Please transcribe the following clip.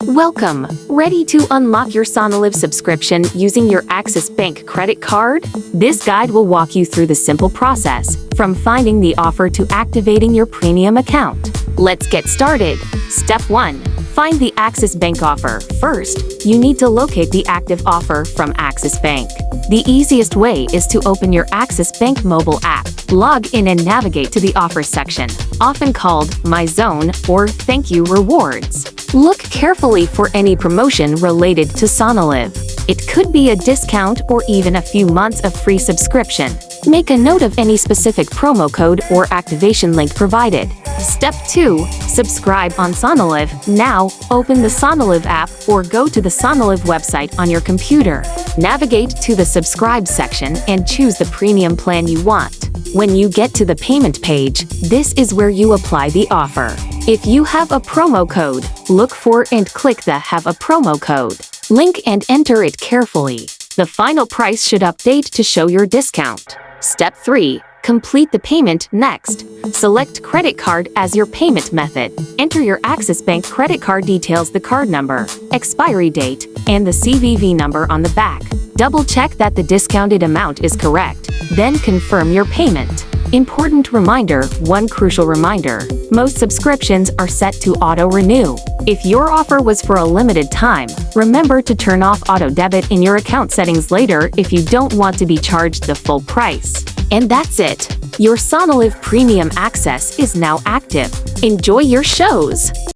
Welcome! Ready to unlock your Sony LIV subscription using your Axis Bank credit card? This guide will walk you through the simple process, from finding the offer to activating your premium account. Let's get started. Step 1. Find the Axis Bank offer. First, you need to locate the active offer from Axis Bank. The easiest way is to open your Axis Bank mobile app, log in and navigate to the offers section, often called My Zone or Thank You Rewards. Look carefully for any promotion related to Sony LIV. It could be a discount or even a few months of free subscription. Make a note of any specific promo code or activation link provided. Step 2. Subscribe on Sony LIV. Now, open the Sony LIV app or go to the Sony LIV website on your computer. Navigate to the Subscribe section and choose the premium plan you want. When you get to the payment page, this is where you apply the offer. If you have a promo code, look for and click the Have a Promo Code link and enter it carefully. The final price should update to show your discount. Step 3. Complete the payment. Next, select credit card as your payment method. Enter your Axis Bank credit card details, the card number, expiry date, and the CVV number on the back. Double-check that the discounted amount is correct, then confirm your payment. Important reminder, one crucial reminder, most subscriptions are set to auto-renew. If your offer was for a limited time, remember to turn off auto-debit in your account settings later if you don't want to be charged the full price. And that's it! Your Sony LIV Premium Access is now active. Enjoy your shows!